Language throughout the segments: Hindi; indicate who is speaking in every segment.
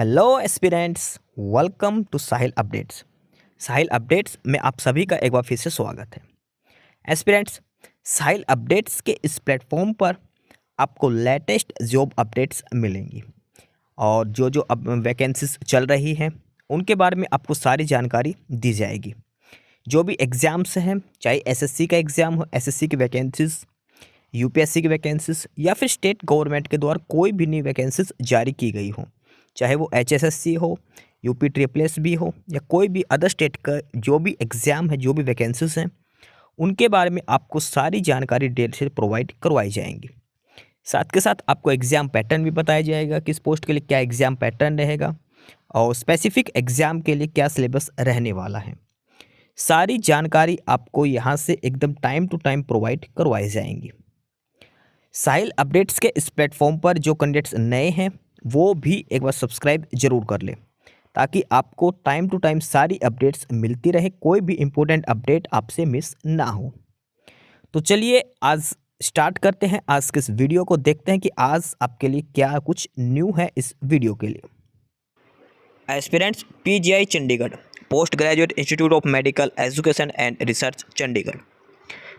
Speaker 1: Hello aspirants, welcome to Sahil updates. Sahil updates में आप सभी का एक बार फिर से स्वागत है। एस्पिरेंट्स, साहिल अपडेट्स के इस प्लेटफॉर्म पर आपको लेटेस्ट जॉब अपडेट्स मिलेंगी और जो जो अब वैकेंसीज चल रही हैं उनके बारे में आपको सारी जानकारी दी जाएगी। जो भी एग्ज़ाम्स हैं, चाहे एसएससी का एग्ज़ाम हो, एसएससी की वैकेंसीज, यूपीएससी की वैकेंसीज या फिर स्टेट गवर्नमेंट के द्वारा कोई भी नई वैकेंसीज जारी की गई हो, चाहे वो एचएसएससी हो, यूपी ट्रिपल भी हो या कोई भी अदर स्टेट का जो भी एग्ज़ाम है, जो भी वैकेंसीज हैं, उनके बारे में आपको सारी जानकारी डिटेल से प्रोवाइड करवाई जाएंगी। साथ के साथ आपको एग्ज़ाम पैटर्न भी बताया जाएगा, किस पोस्ट के लिए क्या एग्ज़ाम पैटर्न रहेगा और स्पेसिफिक एग्ज़ाम के लिए क्या सिलेबस रहने वाला है। सारी जानकारी आपको यहाँ से एकदम टाइम टू टाइम प्रोवाइड करवाई जाएंगी। साहिल अपडेट्स के इस प्लेटफॉर्म पर जो कैंडिडेट्स नए हैं वो भी एक बार सब्सक्राइब जरूर कर लें ताकि आपको टाइम टू टाइम सारी अपडेट्स मिलती रहे, कोई भी इम्पोर्टेंट अपडेट आपसे मिस ना हो। तो चलिए आज स्टार्ट करते हैं आज के इस वीडियो को, देखते हैं कि आज आपके लिए क्या कुछ न्यू है इस वीडियो के लिए। Aspirants, PGI Chandigarh, post graduate institute of medical education and research Chandigarh.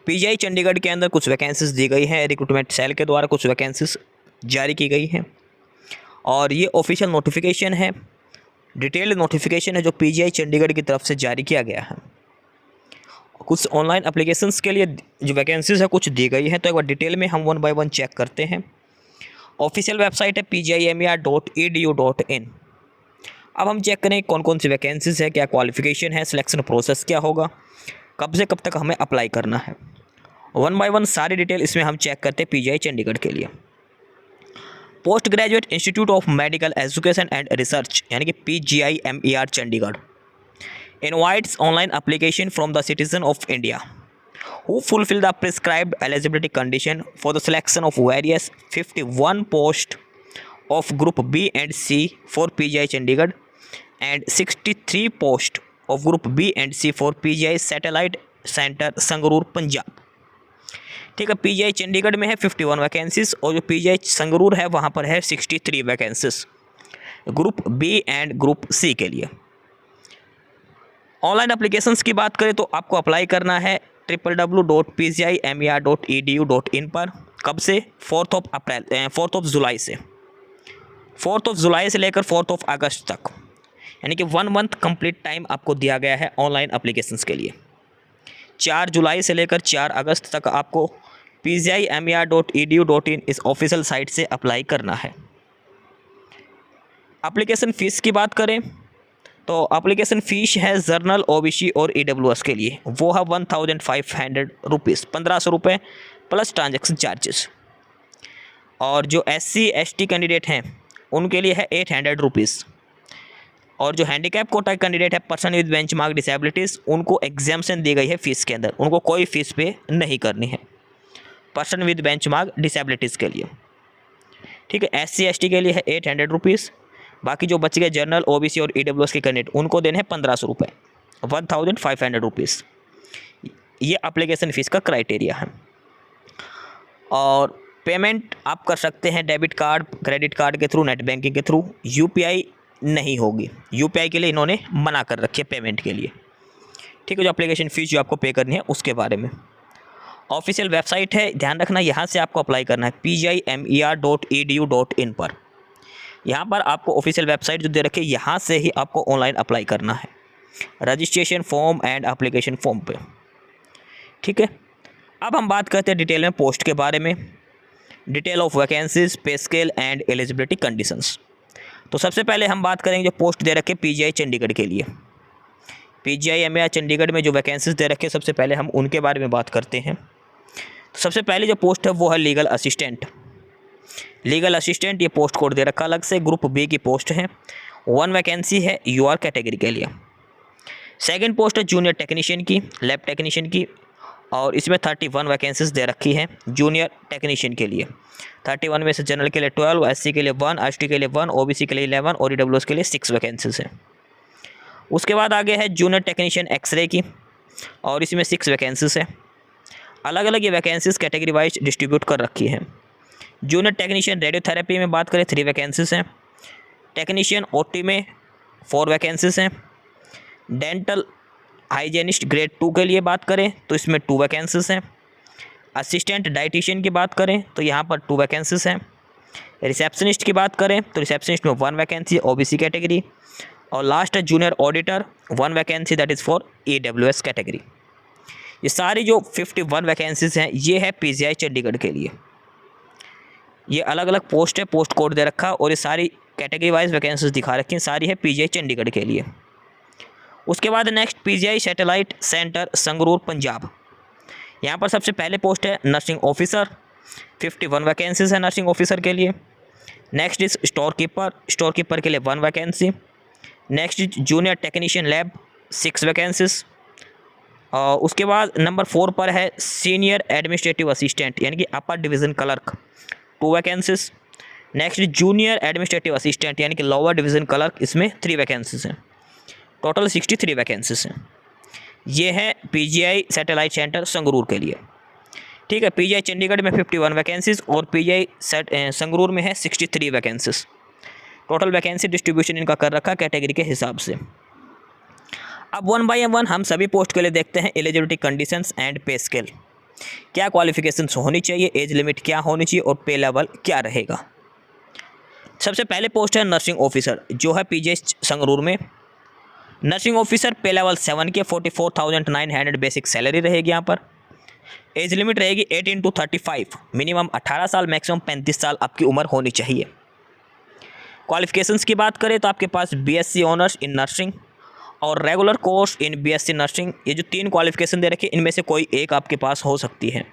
Speaker 1: PGI Chandigarh के अंदर कुछ वैकेंसीज दी गई हैं, रिक्रूटमेंट सेल के द्वारा कुछ वैकेंसीज जारी की गई हैं और ये ऑफिशियल नोटिफिकेशन है, डिटेल्ड नोटिफिकेशन है जो पीजीआई चंडीगढ़ की तरफ से जारी किया गया है। कुछ ऑनलाइन एप्लीकेशंस के लिए जो वैकेंसीज है कुछ दी गई है, तो एक बार डिटेल में हम वन बाय वन चेक करते हैं। ऑफिशियल वेबसाइट है pgimer.edu.in। अब हम चेक करें कौन कौन सी वैकेंसीज है, क्या क्वालिफिकेशन है, सिलेक्शन प्रोसेस क्या होगा, कब से कब तक हमें अप्लाई करना है। वन बाय वन सारी डिटेल इसमें हम चेक करते हैं पीजीआई चंडीगढ़ के लिए। Post graduate institute of medical education and research यानी कि PGIMER Chandigarh invites online application from the citizen of India who fulfill the prescribed eligibility condition for the selection of various 51 posts of Group B and C for PGI Chandigarh and 63 posts of Group B and C for PGI Satellite Center Sangrur Punjab. ठीक है, पीजीआई चंडीगढ़ में है 51 वैकेंसीज और जो पीजीआई संगरूर है वहाँ पर है 63 vacancies group B and group C के लिए। ऑनलाइन एप्लीकेशंस की बात करें तो आपको अप्लाई करना है www.pgimer.edu.in पर। कब से? 4 जुलाई से 4 जुलाई से लेकर 4 अगस्त तक, यानी कि 1 मंथ कंप्लीट टाइम आपको दिया गया है ऑनलाइन एप्लीकेशंस के लिए। 4 जुलाई से लेकर 4 अगस्त तक आपको pgimer.edu.in इस ऑफिशियल साइट से अप्लाई करना है। एप्लीकेशन फ़ीस की बात करें तो एप्लीकेशन फ़ीस है जर्नल, ओबीसी और ईडब्ल्यूएस के लिए, वो है 1500 रुपीज़, 1500 रुपये प्लस ट्रांजैक्शन चार्जेस। और जो SC ST कैंडिडेट हैं उनके लिए है 800 रुपीज़। और जो हैंडीकैप कोटा कैंडिडेट है, पर्सन विद बेंचमार्क डिसेबिलिटीज़, उनको एग्जाम्शन दी गई है फ़ीस के अंदर, उनको कोई फ़ीस पे नहीं करनी है पर्सन विद बेंचमार्क डिसेबिलिटीज़ के लिए। ठीक है, SC ST के लिए है 800 रुपीज़। बाकी जो बच गए जनरल, ओबीसी और ईडब्ल्यूएस के कैंडिडेट उनको देने हैं 1500 रुपये, 1500 रुपीज़। ये एप्लीकेशन फ़ीस का क्राइटेरिया है। और पेमेंट आप कर सकते हैं डेबिट कार्ड, क्रेडिट कार्ड के थ्रू, नेट बैंकिंग के थ्रू। यूपीआई नहीं होगी, यूपीआई के लिए इन्होंने मना कर रखी है पेमेंट के लिए। ठीक है, जो एप्लीकेशन फ़ीस जो आपको पे करनी है उसके बारे में ऑफिशियल वेबसाइट है, ध्यान रखना यहाँ से आपको अप्लाई करना है pgimer.edu.in पर। यहाँ पर आपको ऑफिशियल वेबसाइट जो दे रखी है यहाँ से ही आपको ऑनलाइन अप्लाई करना है, registration form and application form पे। ठीक है, अब हम बात करते हैं डिटेल में पोस्ट के बारे में, डिटेल ऑफ वैकेंसीज, पे स्केल एंड एलिजिबिलिटी कंडीशंस। तो सबसे पहले हम बात करेंगे जो पोस्ट दे रखे पीजीआई चंडीगढ़ के लिए। PGIMER चंडीगढ़ में जो वैकेंसीज दे रखे सबसे पहले हम उनके बारे में बात करते हैं। तो सबसे पहले जो पोस्ट है वो है लीगल असिस्टेंट। लीगल असिस्टेंट ये पोस्ट कोड दे रखा अलग से, ग्रुप बी की पोस्ट है, 1 वैकेंसी है UR कैटेगरी के लिए। सेकंड पोस्ट है जूनियर टेक्नीशियन की, लैब टेक्नीशियन की, और इसमें 31 वैकेंसीज दे रखी हैं जूनियर टेक्नीशियन के लिए। 31 में से जनरल के लिए 12, SC के लिए 1, ST के लिए 1, OBC के लिए 11 और ईडब्ल्यूएस के लिए 6 वैकेंसीज हैं। उसके बाद आगे है जूनियर टेक्नीशियन एक्सरे की, और इसमें 6 वैकेंसीज हैं। अलग अलग ये वैकेंसीज कैटेगरी वाइज डिस्ट्रीब्यूट कर रखी हैं। जूनियर टेक्नीशियन रेडियोथेरेपी में बात करें 3 वैकेंसीज हैं। टेक्नीशियन ओटी में 4 वैकेंसीज हैं। डेंटल हाइजीनिस्ट ग्रेड 2 के लिए बात करें तो इसमें 2 वैकेंसीज हैं। असिस्टेंट डाइटिशियन की बात करें तो यहाँ पर 2 वैकेंसीज हैं। रिसेप्शनिस्ट की बात करें तो रिसेप्शनिस्ट में 1 वैकेंसी ओबीसी कैटेगरी, और लास्ट है junior auditor 1 vacancy that is for EWS category. ये सारी जो 51 वैकेंसीज हैं ये है पीजीआई चंडीगढ़ के लिए। ये अलग अलग पोस्ट है, पोस्ट कोड दे रखा, और ये सारी कैटेगरी वाइज वैकेंसीज दिखा रखी हैं, सारी है पीजीआई चंडीगढ़ के लिए। उसके बाद next PGI satellite centre Sangrur Punjab. यहाँ पर सबसे पहले पोस्ट है नर्सिंग ऑफिसर, 51 वैकेंसीज है नर्सिंग ऑफिसर के लिए। नेक्स्ट इज स्टोर कीपर के लिए 1 vacancy. Next is junior technician lab 6 vacancies. उसके बाद नंबर 4 पर है सीनियर एडमिनिस्ट्रेटिव असिस्टेंट यानी कि अपर division clerk 2 vacancies. Next junior administrative assistant यानी कि लोअर डिवीज़न क्लर्क, इसमें 3 वैकेंसीज हैं। टोटल 63 वैकेंसीज हैं। ये है पीजीआई सैटेलाइट सेंटर संगरूर के लिए। ठीक है, पीजीआई चंडीगढ़ में 51 वैकेंसीज और पीजीआई संगरूर में है 63 वैकेंसीज। टोटल वैकेंसी डिस्ट्रीब्यूशन इनका कर रखा कैटेगरी के हिसाब से। अब 1 बाय 1 हम सभी पोस्ट के लिए देखते हैं एलिजिबिलिटी कंडीशंस एंड पे स्केल। क्या क्वालिफिकेशंस होनी चाहिए, एज लिमिट क्या होनी चाहिए और पे लेवल क्या रहेगा। सबसे पहले पोस्ट है नर्सिंग ऑफिसर जो है पीजीआई संगरूर में। नर्सिंग ऑफिसर पे लेवल 7 के 44,900 बेसिक सैलरी रहेगी। यहाँ पर एज लिमिट रहेगी 18 to 35, मिनिमम 18 साल मैक्सिमम 35 साल आपकी उम्र होनी चाहिए। क्वालिफिकेशंस की बात करें तो आपके पास बीएससी ऑनर्स इन नर्सिंग और regular course in BSc nursing, ये जो 3 क्वालिफिकेशन दे रखे इनमें से कोई एक आपके पास हो सकती है।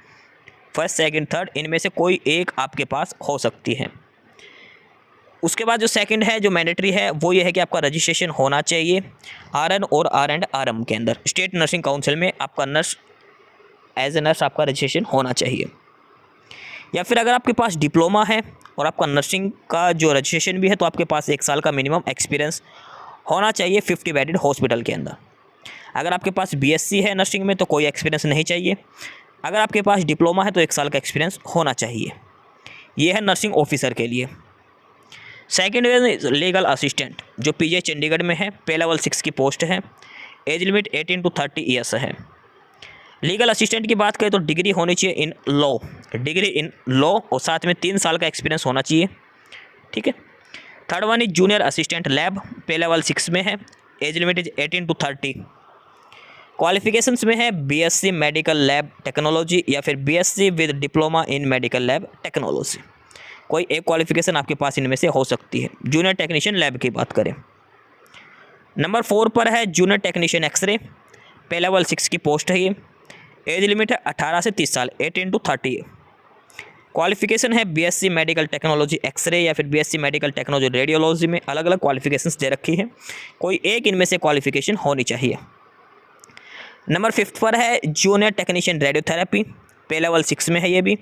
Speaker 1: फर्स्ट सेकंड थर्ड इनमें से कोई एक आपके पास हो सकती है। उसके बाद जो सेकंड है जो मैंडेटरी है वो ये है कि आपका रजिस्ट्रेशन होना चाहिए आरएन और आरएम के अंदर। स्टेट नर्सिंग काउंसिल में आपका नर्स एज ए नर्स आपका रजिस्ट्रेशन होना चाहिए। या फिर अगर आपके पास डिप्लोमा है और आपका नर्सिंग का जो रजिस्ट्रेशन भी है तो आपके पास 1 साल का मिनिमम एक्सपीरियंस होना चाहिए 50 बेडेड हॉस्पिटल के अंदर। अगर आपके पास बीएससी है नर्सिंग में तो कोई एक्सपीरियंस नहीं चाहिए। अगर आपके पास डिप्लोमा है तो 1 साल का एक्सपीरियंस होना चाहिए। ये है नर्सिंग ऑफिसर के लिए। सेकेंड लीगल असिस्टेंट जो पीजीआई चंडीगढ़ में है, पे लेवल 6 की पोस्ट है। एज लिमिट 18 to 30 ईयर्स है। लीगल असिस्टेंट की बात करें तो डिग्री होनी चाहिए इन लॉ और साथ में 3 साल का एक्सपीरियंस होना चाहिए। ठीक है। Third one is junior assistant lab, पे लेवल 6 में है। Age limit is 18 to 30। Qualifications में है बीएससी मेडिकल लैब टेक्नोलॉजी या फिर BSc with diploma in medical lab technology. कोई एक क्वालिफिकेशन आपके पास इनमें से हो सकती है। जूनियर टेक्नीशियन लैब की बात करें, नंबर 4 पर है जूनियर टेक्नीशियन एक्सरे, पे लेवल 6 की पोस्ट है ये। एज लिमिट है 18 से 30 साल, 18 to 30। क्वालिफिकेशन है बीएससी मेडिकल टेक्नोलॉजी एक्सरे या फिर बीएससी मेडिकल टेक्नोलॉजी रेडियोलॉजी में। अलग अलग क्वालिफिकेशंस दे रखी है, कोई एक इनमें से क्वालिफिकेशन होनी चाहिए। नंबर 5 पर है जूनियर टेक्नीशियन रेडियोथेरेपी, पे लेवल 6 में है ये भी।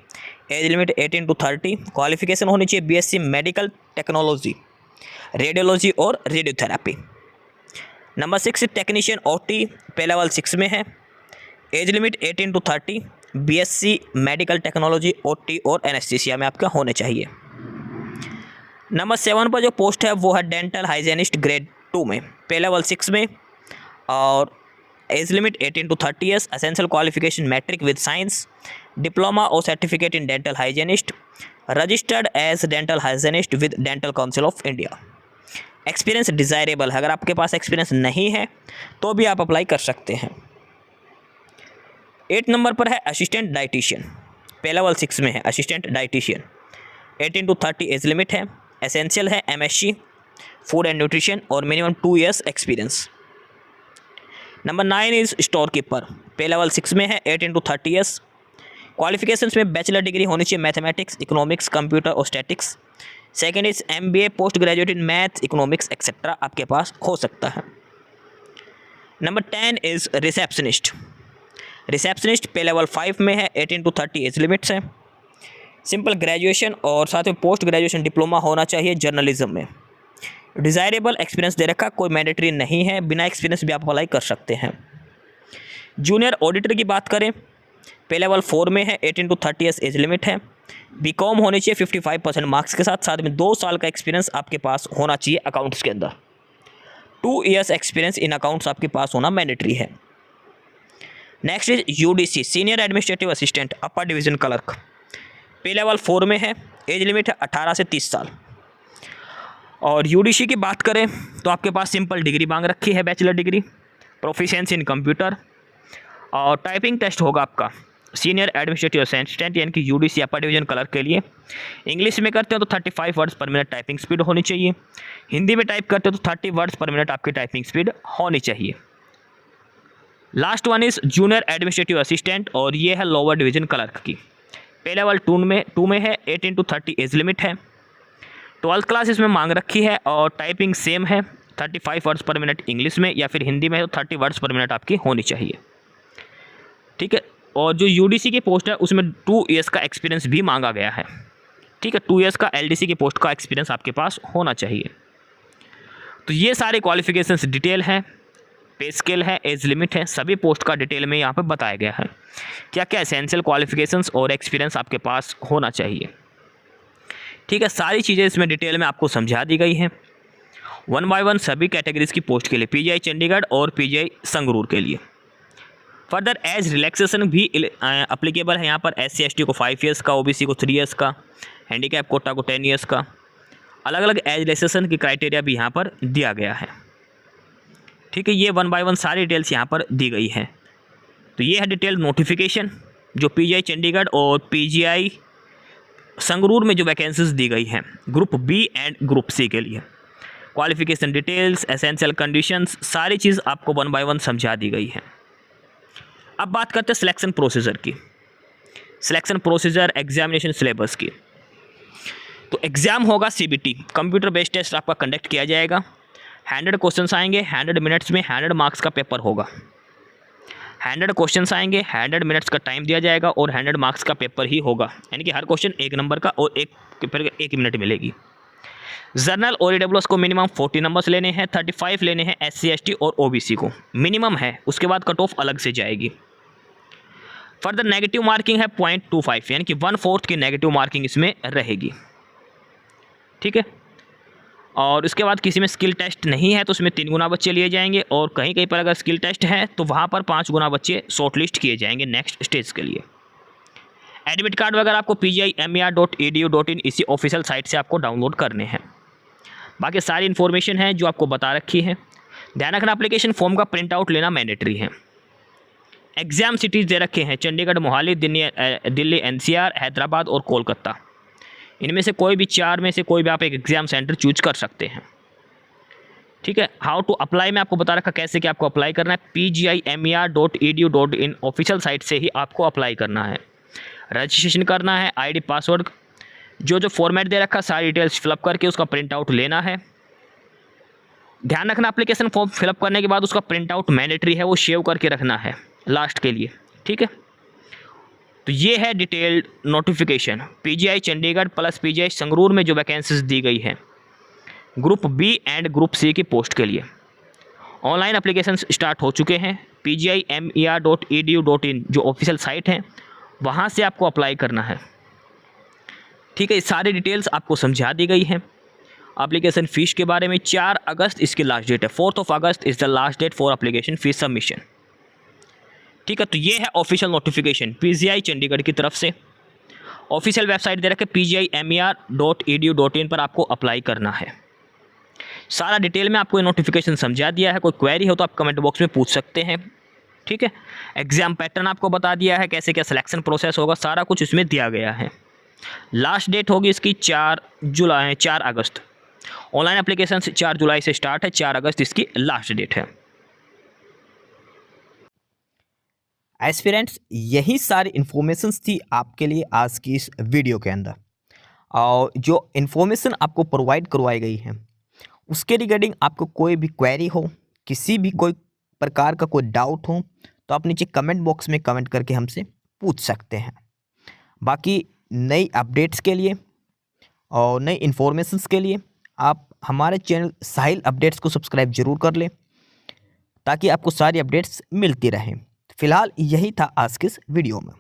Speaker 1: As limit 18 to 30। क्वालिफिकेशन होनी चाहिए बीएससी मेडिकल टेक्नोलॉजी रेडियोलॉजी और रेडियोथेरेपी। नंबर 6 टेक्नीशियन ओटी, पे लेवल 6 में है। As limit 18 to 30। BSc medical technology OT और एनेस्थीसिया में आपका होने चाहिए। नंबर 7 पर जो पोस्ट है वो है डेंटल हाइजीनिस्ट ग्रेड 2 में, पे लेवल 6 में और age limit 18 to 30 years. Essential qualification matric with science, diploma और certificate in dental hygienist, registered as dental hygienist with dental council of India. Experience desirable है, अगर आपके पास एक्सपीरियंस नहीं है तो भी आप अप्लाई कर सकते हैं। 8 नंबर पर है असिस्टेंट डाइटिशियन, पे लेवल 6 में है assistant dietitian. 18 to 30 age limit है। एसेंशियल है एमएससी फूड एंड न्यूट्रिशन और minimum 2 years experience. Number 9 is store keeper, पे लेवल 6 में है। 18 to 30 ईयर्स। क्वालिफिकेशंस में बैचलर डिग्री होनी चाहिए मैथमेटिक्स, इकोनॉमिक्स, कंप्यूटर और statics. Second is MBA, post graduate in math, economics etcetera आपके पास हो सकता है। नंबर 10 इज रिसेप्शनिस्ट, पे लेवल 5 में है। 18 to 30 एज लिमिट्स है। सिंपल ग्रेजुएशन और साथ में पोस्ट ग्रेजुएशन डिप्लोमा होना चाहिए जर्नलिज्म में। डिज़ायरेबल एक्सपीरियंस दे रखा, कोई मैंडेटरी नहीं है, बिना एक्सपीरियंस भी आप अप्लाई कर सकते हैं। जूनियर ऑडिटर की बात करें पे लेवल 4 में है 18 to 30 ईयर्स एज लिमिट है। बीकॉम होनी चाहिए 55% मार्क्स के साथ, साथ में 2 साल का एक्सपीरियंस आपके पास होना चाहिए अकाउंट्स के अंदर। 2 इयर्स एक्सपीरियंस इन अकाउंट्स आपके पास होना मैंडेटरी है। Next is UDC senior administrative assistant upper division clerk, पे लेवल 4 में है, एज लिमिट है 18 से 30 साल। और यूडीसी की बात करें तो आपके पास सिंपल डिग्री मांग रखी है, बैचलर डिग्री, प्रोफिशिएंसी इन कंप्यूटर, और टाइपिंग टेस्ट होगा आपका सीनियर एडमिनिस्ट्रेटिव असिस्टेंट यानी कि यूडीसी अपर डिवीजन क्लर्क के लिए। इंग्लिश में करते हो तो 35 वर्ड्स पर मिनट टाइपिंग स्पीड होनी चाहिए। हिंदी में टाइप करते हो तो 30 वर्ड्स पर मिनट आपकी टाइपिंग स्पीड होनी चाहिए। Last one is junior administrative assistant, और ये है लोअर डिवीजन क्लर्क की, पे लेवल 2 में है, 18 to 30 एज लिमिट है, 12th क्लास इसमें मांग रखी है, और टाइपिंग सेम है 35 वर्ड्स पर मिनट इंग्लिश में, या फिर हिंदी में तो 30 वर्ड्स पर मिनट आपकी होनी चाहिए। ठीक है, और जो यूडीसी की पोस्ट है उसमें 2 इयर्स का एक्सपीरियंस भी मांगा गया है। ठीक है, 2 इयर्स का एलडीसी की पोस्ट का एक्सपीरियंस आपके पास होना चाहिए। तो ये सारे क्वालिफिकेशंस डिटेल हैं, पे स्केल है, एज लिमिट है, सभी पोस्ट का डिटेल में यहाँ पे बताया गया है क्या क्या एसेंशियल क्वालिफिकेशंस और एक्सपीरियंस आपके पास होना चाहिए। ठीक है, सारी चीज़ें इसमें डिटेल में आपको समझा दी गई हैं 1 by 1 सभी कैटेगरीज की पोस्ट के लिए, पीजीआई चंडीगढ़ और पीजीआई संगरूर के लिए। फर्दर एज रिलैक्सेशन भी अप्लीकेबल है यहाँ पर, SC ST को 5 ईयर्स का, OBC को 3 ईयर्स का, हैंडीकैप कोटा को 10 ईयर्स का, अलग अलग एज रिलैक्सेशन की क्राइटेरिया भी यहाँ पर दिया गया है। ठीक है, ये 1 by 1 सारी डिटेल्स यहाँ पर दी गई है। तो ये है डिटेल नोटिफिकेशन जो पीजीआई चंडीगढ़ और पीजीआई संगरूर में जो वैकेंसीज दी गई हैं group B and group C के लिए। क्वालिफिकेशन डिटेल्स, एसेंशियल कंडीशंस, सारी चीज़ आपको 1 by 1 समझा दी गई है। अब बात करते हैं सिलेक्शन प्रोसीजर की, सिलेक्शन प्रोसीजर, एग्जामिनेशन सिलेबस की। तो एग्ज़ाम होगा CBT, कंप्यूटर बेस्ड टेस्ट आपका कंडक्ट किया जाएगा। 100 क्वेश्चंस आएंगे, 100 मिनट्स में 100 मार्क्स का पेपर होगा। 100 क्वेश्चंस आएंगे, 100 मिनट्स का टाइम दिया जाएगा और 100 मार्क्स का पेपर ही होगा, यानी कि हर क्वेश्चन 1 नंबर का और एक पेपर 1 मिनट मिलेगी। जर्नल और EWS को मिनिमम 40 नंबर्स लेने हैं, 35 लेने हैं SC ST और OBC को मिनिमम है, उसके बाद कट ऑफ अलग से जाएगी। फर्दर नेगेटिव मार्किंग है 0.25, यानी कि 1/4 की नेगेटिव मार्किंग इसमें रहेगी। ठीक है, और उसके बाद किसी में स्किल टेस्ट नहीं है तो उसमें 3 गुना बच्चे लिए जाएंगे, और कहीं कहीं पर अगर स्किल टेस्ट है तो वहाँ पर 5 गुना बच्चे शॉर्टलिस्ट किए जाएंगे नेक्स्ट स्टेज के लिए। एडमिट कार्ड वगैरह आपको pgi.mer.edu.in इसी ऑफिशियल साइट से आपको डाउनलोड करने हैं। बाकी सारी इन्फॉर्मेशन है जो आपको बता रखी है। ध्यान रखना, एप्लीकेशन फॉर्म का प्रिंट आउट लेना मैंडेटरी है। एग्जाम सिटीज़ दे रखे हैं चंडीगढ़, मोहाली, दिल्ली NCR, हैदराबाद और कोलकाता। इनमें से कोई भी 4 में से कोई भी आप एक एग्ज़ाम सेंटर चूज कर सकते हैं। ठीक है, हाउ टू अप्लाई में आपको बता रखा कैसे कि आपको अप्लाई करना है। pgi.mer.edu.in ऑफिशियल साइट से ही आपको अप्लाई करना है, रजिस्ट्रेशन करना है, ID पासवर्ड जो फॉर्मेट दे रखा सारी डिटेल्स फिलअप करके उसका प्रिंट आउट लेना है। ध्यान रखना, एप्लीकेशन फॉर्म फिलअप करने के बाद उसका प्रिंट आउट मैंडेटरी है, वो सेव करके रखना है लास्ट के लिए। ठीक है, तो ये है detailed notification PGI Chandigarh plus PGI Sangrur में जो वैकेंसीज दी गई है group B and group C की पोस्ट के लिए। ऑनलाइन एप्लीकेशन स्टार्ट हो चुके हैं, pgi.mer.edu.in जो ऑफिशियल साइट है वहाँ से आपको अप्लाई करना है। ठीक है, सारी डिटेल्स आपको समझा दी गई है। एप्लीकेशन फ़ीस के बारे में 4 अगस्त इसकी लास्ट डेट है, 4 August is the last date for application fees submission. ठीक है, तो ये है ऑफिशियल नोटिफिकेशन पीजीआई चंडीगढ़ की तरफ से। ऑफिशियल वेबसाइट दे रखे pgi.mer.edu.in पर आपको अप्लाई करना है। सारा डिटेल में आपको ये नोटिफिकेशन समझा दिया है। कोई क्वेरी हो तो आप कमेंट बॉक्स में पूछ सकते हैं। ठीक है, एग्जाम पैटर्न आपको बता दिया है, कैसे क्या सिलेक्शन प्रोसेस होगा, सारा कुछ इसमें दिया गया है। लास्ट डेट होगी इसकी 4 अगस्त। ऑनलाइन एप्लीकेशन 4 जुलाई से स्टार्ट है, 4 अगस्त इसकी लास्ट डेट है।
Speaker 2: एस्पिरेंट्स, यही सारी इन्फॉर्मेशंस थी आपके लिए आज की इस वीडियो के अंदर। और जो इन्फॉर्मेशन आपको प्रोवाइड करवाई गई है उसके रिगार्डिंग आपको कोई भी क्वेरी हो, किसी भी कोई प्रकार का कोई डाउट हो तो आप नीचे कमेंट बॉक्स में कमेंट करके हमसे पूछ सकते हैं। बाकी नई अपडेट्स के लिए और नई इन्फॉर्मेशंस के लिए आप हमारे चैनल साहिल अपडेट्स को सब्सक्राइब जरूर कर लें ताकि आपको सारी अपडेट्स मिलती रहें। फिलहाल यही था आज के इस वीडियो में।